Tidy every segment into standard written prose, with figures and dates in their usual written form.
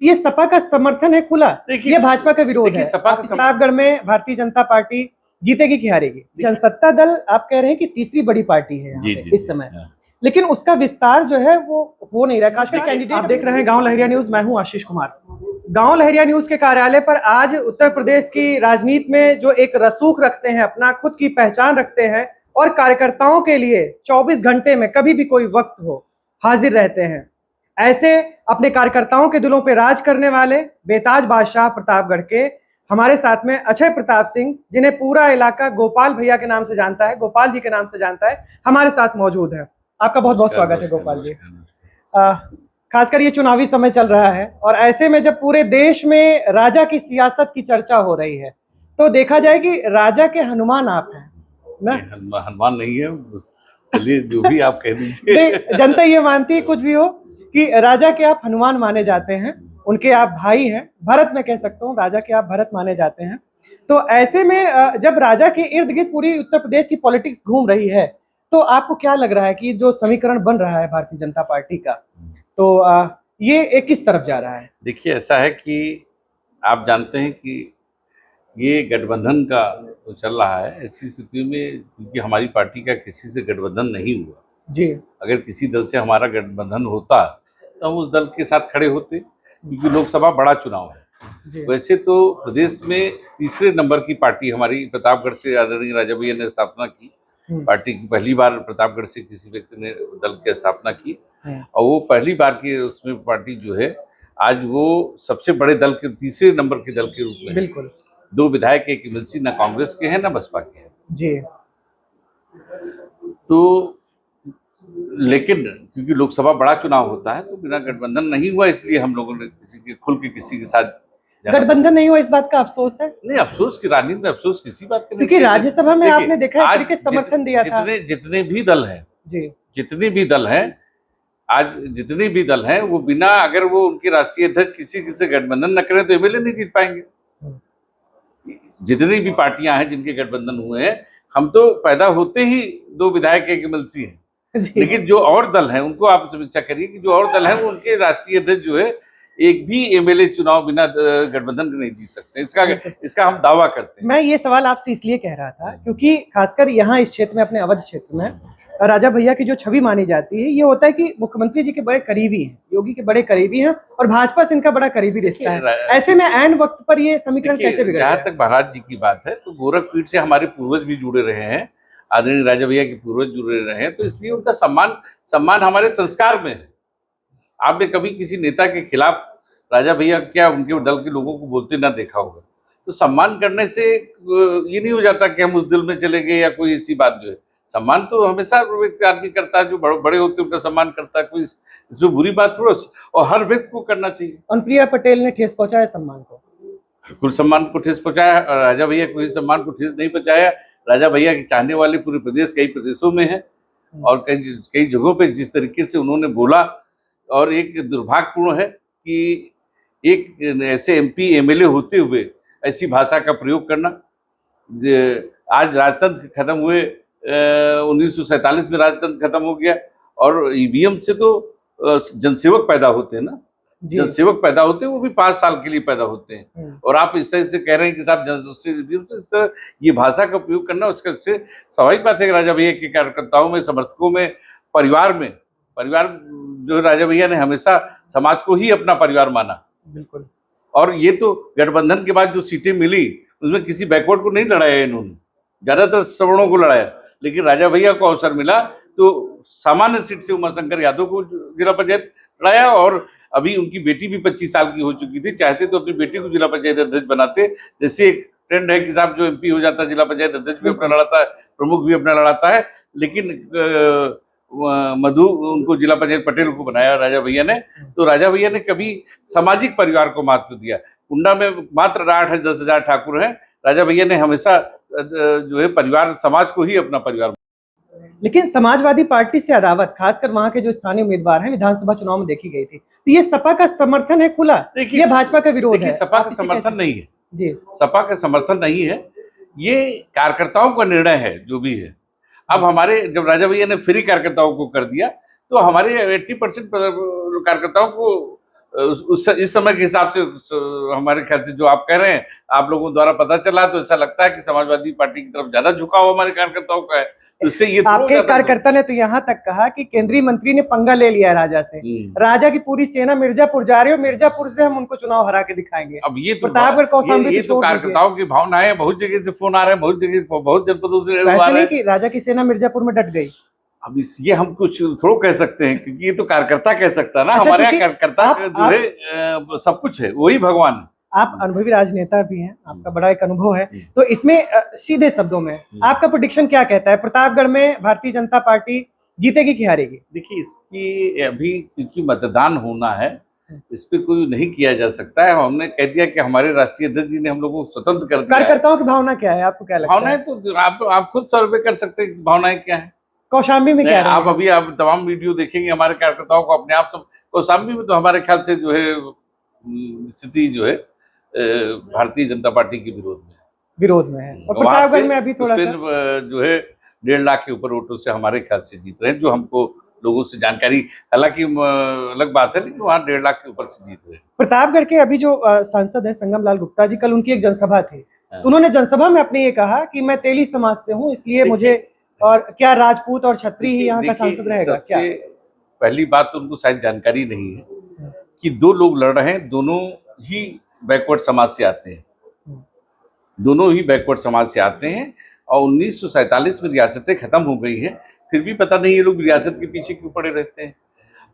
ये सपा का समर्थन है खुला, ये भाजपा का विरोध है। प्रतापगढ़ में भारतीय जनता पार्टी जीतेगी कि हारेगी? जनसत्ता दल आप कह रहे हैं कि तीसरी बड़ी पार्टी है यहाँ पे इस समय, लेकिन उसका विस्तार जो है वो हो नहीं रहा। खासकर कैंडिडेट आप देख रहे हैं गांव लहरिया न्यूज, मैं हूं आशीष कुमार। गांव लहरिया न्यूज के कार्यालय पर आज उत्तर प्रदेश की राजनीति में जो एक रसूख रखते हैं, अपना खुद की पहचान रखते हैं और कार्यकर्ताओं के लिए 24 घंटे में कभी भी कोई वक्त हो हाजिर रहते हैं, ऐसे अपने कार्यकर्ताओं के दिलों पे राज करने वाले बेताज बादशाह प्रतापगढ़ के हमारे साथ में अक्षय प्रताप सिंह, जिन्हें पूरा इलाका गोपाल भैया के नाम से जानता है, गोपाल जी के नाम से जानता है, हमारे साथ मौजूद है। आपका बहुत बहुत स्वागत है गोपाल जी। खासकर ये चुनावी समय चल रहा है और ऐसे में जब पूरे देश में राजा की सियासत की चर्चा हो रही है तो देखा जाए कि राजा के हनुमान आप हैं ना? हनुमान नहीं है, चलिए जो भी आप कह दीजिए। जनता ये मानती है कुछ भी हो कि राजा के आप हनुमान माने जाते हैं, उनके आप भाई हैं, भरत मैं कह सकता हूँ, राजा के आप भरत माने जाते हैं। तो ऐसे में जब राजा के इर्द गिर्द पूरी उत्तर प्रदेश की पॉलिटिक्स घूम रही है तो आपको क्या लग रहा है कि जो समीकरण बन रहा है भारतीय जनता पार्टी का, तो ये किस तरफ जा रहा है? देखिए, ऐसा है कि आप जानते हैं कि ये गठबंधन का तो चल रहा है। ऐसी स्थिति में क्योंकि हमारी पार्टी का किसी से गठबंधन नहीं हुआ जी, अगर किसी दल से हमारा गठबंधन होता तो हम उस दल के साथ खड़े होते, क्योंकि लोकसभा बड़ा चुनाव है। वैसे तो प्रदेश में तीसरे नंबर की पार्टी हमारी प्रतापगढ़ से आदरणीय राजा भैया ने स्थापना की। पार्टी की पहली बार प्रतापगढ़ से किसी व्यक्ति ने दल की स्थापना की और वो पहली बार की उसमें पार्टी जो है आज वो सबसे बड़े दल के तीसरे नंबर के दल के रूप में। बिल्कुल। 2 विधायक एक एमएलसी ना कांग्रेस के हैं ना बसपा के हैं जी। तो लेकिन क्योंकि लोकसभा बड़ा चुनाव होता है तो बिना गठबंधन नहीं हुआ, इसलिए हम लोगों ने किसी के खुल के किसी के साथ गठबंधन नहीं हुआ, इस बात का अफसोस है? नहीं, अफसोस की राजनीति में अफसोस किसी बात का नहीं, क्योंकि राज्यसभा में आपने देखा है तरीके समर्थन दिया था। जितने भी दल हैं जी, जितने भी दल हैं आज जितने भी दल हैं वो बिना अगर वो उनके राष्ट्रीय अध्यक्ष किसी से गठबंधन न करें तो एमएलए नहीं जीत पाएंगे। जितनी भी पार्टियां हैं जिनके गठबंधन हुए हैं, हम तो पैदा होते ही 2 विधायक एक एमएलसी हैं, लेकिन जो और दल हैं उनको आप समीक्षा करिए कि जो और दल हैं वो उनके राष्ट्रीय अध्यक्ष जो है एक भी एमएलए चुनाव बिना गठबंधन के नहीं जीत सकते। इसका हम दावा करते हैं। मैं ये सवाल आपसे इसलिए कह रहा था क्योंकि खासकर यहाँ इस क्षेत्र में, अपने अवध क्षेत्र में राजा भैया की जो छवि मानी जाती है ये होता है कि मुख्यमंत्री जी के बड़े करीबी हैं, योगी के बड़े करीबी हैं और भाजपा से इनका बड़ा करीबी रिश्ता है। ऐसे में ऐन वक्त पर ये समीकरण कैसे बिगड़ गया? जहाँ तक महाराज जी की बात है तो गोरखपीठ से हमारे पूर्वज भी जुड़े रहे हैं, आदरणीय राजा भैया के पूर्वज जुड़े रहे हैं, तो इसलिए उनका सम्मान हमारे संस्कार में है। आपने कभी किसी नेता के खिलाफ राजा भैया क्या उनके दल के लोगों को बोलते ना देखा होगा। तो सम्मान करने से ये नहीं हो जाता कि हम उस दिल में चले गए या कोई ऐसी बात जो है। सम्मान तो हमेशा व्यक्ति आदमी करता है, जो बड़े होते हैं उनका सम्मान करता है, कोई इसमें बुरी बात थोड़ा, और हर व्यक्ति को करना चाहिए। अनुप्रिया पटेल ने ठेस पहुंचाया सम्मान को, बिल्कुल सम्मान को ठेस पहुंचाया, राजा भैया को ही सम्मान को ठेस नहीं पहुंचाया। राजा भैया के चाहने वाले पूरे प्रदेश कई प्रदेशों में हैं और कई जगहों पे जिस तरीके से उन्होंने बोला, और एक दुर्भाग्यपूर्ण है कि एक ऐसे एमपी एमएलए होते हुए ऐसी भाषा का प्रयोग करना। आज राजतंत्र खत्म हुए, 1947 में राजतंत्र खत्म हो गया और ईवीएम से तो जनसेवक पैदा होते हैं ना, जनसेवक पैदा होते हैं, वो भी 5 साल के लिए पैदा होते हैं, और आप इस तरह से कह रहे हैं कि साहब इस तरह ये भाषा का प्रयोग करना, उसका से स्वाभाविक बात है कि राजा भैया के कार्यकर्ताओं में, समर्थकों में, परिवार जो राजा भैया ने हमेशा समाज को ही अपना परिवार माना। बिल्कुल। और ये तो गठबंधन के बाद जो सीटें मिली उसमें किसी बैकवर्ड को नहीं लड़ाया इन्होंने, ज्यादातर सवर्णों को लड़ाया, लेकिन राजा भैया को अवसर मिला तो सामान्य सीट से उमाशंकर यादव को जिला पंचायत लड़ाया, और अभी उनकी बेटी भी 25 साल की हो चुकी थी, चाहते तो अपनी बेटी को जिला पंचायत अध्यक्ष बनाते। जैसे एक ट्रेंड है कि साहब जो एमपी हो जाता है जिला पंचायत अध्यक्ष भी अपना लड़ाता है, प्रमुख भी अपना लड़ाता है, लेकिन मधु उनको जिला पंचायत पटेल को बनाया राजा भैया ने। तो राजा भैया ने कभी सामाजिक परिवार को महत्व दिया। कुंडा में मात्र 8-10 हजार ठाकुर हैं, राजा भैया ने हमेशा जो है परिवार, समाज को ही अपना परिवार। लेकिन समाजवादी पार्टी से अदावत खासकर वहां के जो स्थानीय उम्मीदवार हैं विधानसभा चुनाव में देखी गई थी, तो ये सपा का समर्थन है खुला, ये भाजपा का विरोध है? सपा का समर्थन नहीं है जी, सपा का समर्थन नहीं है, ये कार्यकर्ताओं का निर्णय है जो भी है। अब हमारे जब राजा भैया ने फ्री कार्यकर्ताओं को कर दिया तो हमारे 80% कार्यकर्ताओं को इस समय के हिसाब से हमारे ख्याल से जो आप कह रहे हैं, आप लोगों द्वारा पता चला, तो ऐसा लगता है कि समाजवादी पार्टी की तरफ ज्यादा झुकाव हमारे कार्यकर्ताओं का है। तो इससे ये आपके कार्यकर्ता ने तो यहाँ तक कहा कि केंद्रीय मंत्री ने पंगा ले लिया राजा से, राजा की पूरी सेना मिर्जापुर जा रही है, मिर्जापुर से हम उनको चुनाव हरा के दिखाएंगे। अब ये तो प्रतापगढ़ कौशाम्बी ये तो कार्यकर्ताओं की भावना है। बहुत जगह से फोन आ रहे हैं, बहुत जगह, बहुत जनपदों से ऐसा नहीं कि राजा की सेना मिर्जापुर में डट गई। अब ये हम कुछ थोड़ा कह सकते हैं, क्योंकि ये तो कार्यकर्ता कह सकता है ना। हमारे यहाँ कार्यकर्ता जो है सब कुछ है, वही भगवान है। आप अनुभवी राजनेता भी हैं, आपका बड़ा एक अनुभव है, तो इसमें सीधे शब्दों में आपका प्रेडिक्शन क्या कहता है? प्रतापगढ़ में भारतीय जनता पार्टी जीतेगी कि हारेगी? देखिए, इसकी अभी क्योंकि मतदान होना है, इस पे कोई नहीं किया जा सकता है। हमने कह दिया कि हमारे राष्ट्रीय अध्यक्ष जी ने हम लोगों को स्वतंत्र कर दिया। कार्यकर्ताओं की भावना क्या है, आपको क्या लगता है? भावनाएं तो आप खुद सर्वे कर सकते हैं, भावनाएं क्या है। कौशाम्बी में क्या आप अभी आप तमाम वीडियो देखेंगे हमारे कार्यकर्ताओं को अपने आप सब। कौशाम्बी में तो हमारे ख्याल से जो है स्थिति जो है भारतीय जनता पार्टी के विरोध में है। और प्रतापगढ़ में अभी थोड़ा सा जो है 1.5 लाख के ऊपर वोटों से हमारे ख्याल से जीत रहे हैं, जो हमको लोगों से जानकारी, हालांकि अलग बात है, लेकिन वहाँ 1.5 लाख के ऊपर से जीत रहे हैं। प्रतापगढ़ के अभी जो सांसद है संगम लाल गुप्ता जी, कल उनकी एक जनसभा थी, तो उन्होंने जनसभा में अपने ये कहा कि मैं तेली समाज से हूँ, इसलिए मुझे, और क्या राजपूत और क्षत्रिय ही यहाँ का सांसद रहेगा क्या? पहली बात तो उनको शायद जानकारी नहीं है कि 2 लोग लड़ रहे हैं, दोनों ही बैकवर्ड समाज से आते हैं, दोनों ही बैकवर्ड समाज से आते हैं। और 1947 में रियासतें खत्म हो गई हैं, फिर भी पता नहीं ये लोग रियासत के पीछे क्यों पड़े रहते हैं।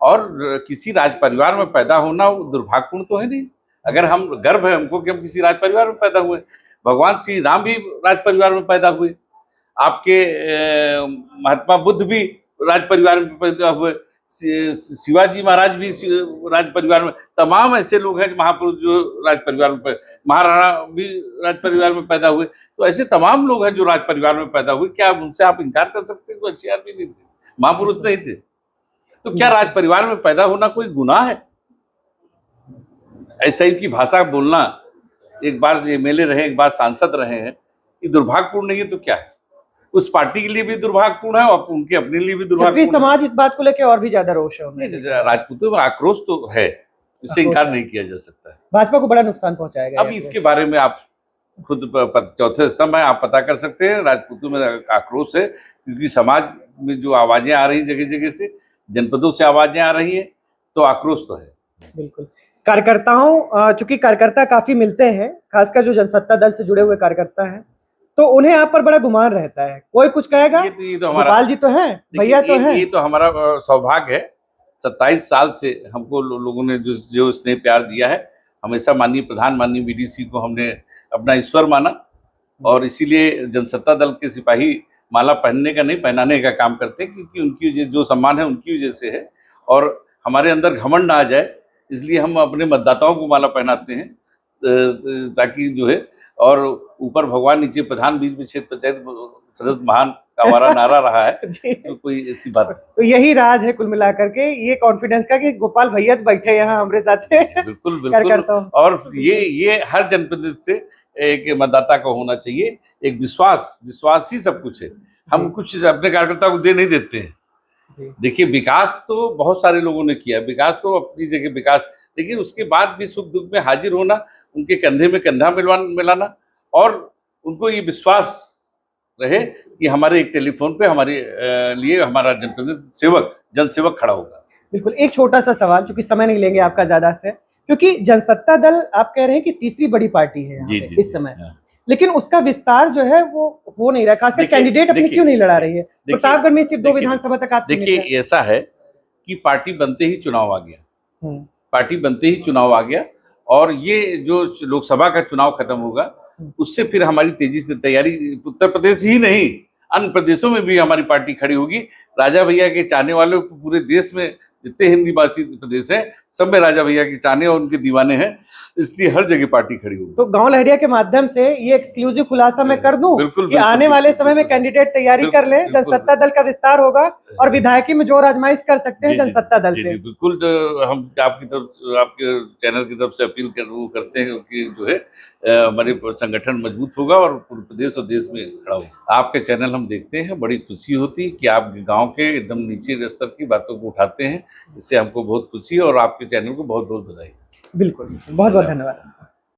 और किसी राज परिवार में पैदा होना दुर्भाग्यपूर्ण तो है नहीं। अगर हम गर्व है हमको कि हम किसी राज परिवार में पैदा हुए, भगवान श्री राम भी राज परिवार में पैदा हुए, आपके महात्मा बुद्ध भी राज परिवार में पैदा हुए, शिवाजी महाराज भी राज परिवार में, तमाम ऐसे लोग हैं महापुरुष जो राज परिवार में, महाराणा भी राज परिवार में पैदा हुए। तो ऐसे तमाम लोग हैं जो राज परिवार में पैदा हुए। क्या उनसे आप इनकार कर सकते हैं? तो अच्छे आदमी नहीं थे, महापुरुष नहीं थे, तो क्या राज परिवार में पैदा होना कोई गुनाह है? ऐसा ही की भाषा बोलना, एक बार MLA रहे, एक बार सांसद रहे हैं, ये दुर्भाग्यपूर्ण नहीं है तो क्या है? उस पार्टी के लिए भी दुर्भाग्यपूर्ण है और उनके अपने लिए भी दुर्भाग्यपूर्ण। समाज इस बात को लेकर और भी ज्यादा रोष है। राजपूतों में आक्रोश तो है, इससे इनकार नहीं किया जा सकता है। भाजपा को बड़ा नुकसान पहुंचाएगा। अब इसके बारे में आप खुद चौथे स्तंभ है, आप पता कर सकते हैं। राजपूतों में आक्रोश है क्योंकि समाज में जो आवाजें आ रही जगह जगह से, जनपदों से आवाजें आ रही है, तो आक्रोश तो है। बिल्कुल। कार्यकर्ताओं, चूंकि कार्यकर्ता काफी मिलते हैं, खासकर जो जनसत्ता दल से जुड़े हुए कार्यकर्ता हैं, तो उन्हें आप पर बड़ा गुमान रहता है। कोई कुछ कहेगा? ये तो हमारा गोपाल जी तो हैं, भैया तो हैं। ये तो हमारा सौभाग्य है। 27 साल से हमको लोगों ने जो स्नेह प्यार दिया है, हमेशा माननीय प्रधान, माननीय VDC को हमने अपना ईश्वर माना, और इसीलिए जनसत्ता दल के सिपाही माला पहनने का नहीं, पहनाने का काम करते हैं, क्योंकि उनकी जो सम्मान है उनकी वजह से है। और हमारे अंदर घमंड ना आ जाए, इसलिए हम अपने मतदाताओं को माला पहनाते हैं, ताकि जो है, और ऊपर भगवान, नीचे प्रधान, बीच में क्षेत्र पंचायत सदस्य महान का हमारा नारा रहा है। तो कोई ऐसी बात है। तो यही राज है कुल मिलाकर के, ये कॉन्फिडेंस का कि गोपाल भैया बैठे यहाँ हमारे साथ। बिल्कुल बिल्कुल। और ये हर जनप्रतिनिधि से एक मतदाता को होना चाहिए, एक विश्वास ही सब कुछ है। हम कुछ अपने कार्यकर्ता को दे नहीं देते हैं। देखिए, विकास तो बहुत सारे लोगों ने किया, विकास तो अपनी जगह विकास, लेकिन उसके बाद भी सुख दुख में हाजिर होना, उनके कंधे में कंधा मिलाना, और उनको ये विश्वास रहे कि हमारे एक टेलीफोन पे हमारे लिए हमारा जनसेवक खड़ा होगा। बिल्कुल। एक छोटा सा सवाल, चूंकि समय नहीं लेंगे आपका ज्यादा से, क्योंकि जनसत्ता दल आप कह रहे हैं कि तीसरी बड़ी पार्टी है इस समय, लेकिन उसका विस्तार जो है वो हो नहीं रहा, खासकर कैंडिडेट अपने क्यों नहीं लड़ा रही है? प्रतापगढ़ में सिर्फ 2 विधानसभा तक आप देखिए, ऐसा है कि पार्टी बनते ही चुनाव आ गया, पार्टी बनते ही चुनाव आ गया, और ये जो लोकसभा का चुनाव खत्म होगा, उससे फिर हमारी तेजी से तैयारी, उत्तर प्रदेश ही नहीं अन्य प्रदेशों में भी हमारी पार्टी खड़ी होगी। राजा भैया के चाहने वाले पूरे देश में जितने हिंदी भाषी प्रदेश हैं, सब में राजा भैया के चाहने और उनके दीवाने हैं, इसलिए हर जगह पार्टी खड़ी होगी। तो गांव लहरिया के माध्यम से ये एक्सक्लूसिव खुलासा मैं कर दूं कि आने वाले समय में कैंडिडेट तैयारी कर ले, जनसत्ता दल का विस्तार होगा और विधायकी में जोर आजमाइश कर सकते हैं जनसत्ता दल से। बिल्कुल। हम आपकी तरफ, आपके चैनल की तरफ से अपील करते हैं कि जो है हमारे संगठन मजबूत होगा और पूरे प्रदेश और देश में खड़ा होगा। आपके चैनल हम देखते हैं, बड़ी खुशी होती है कि आप गाँव के एकदम नीचे स्तर की बातों को उठाते हैं, इससे हमको बहुत खुशी है। और आपके आपके चैनल को बहुत बहुत बधाई। बिल्कुल, बहुत बहुत धन्यवाद।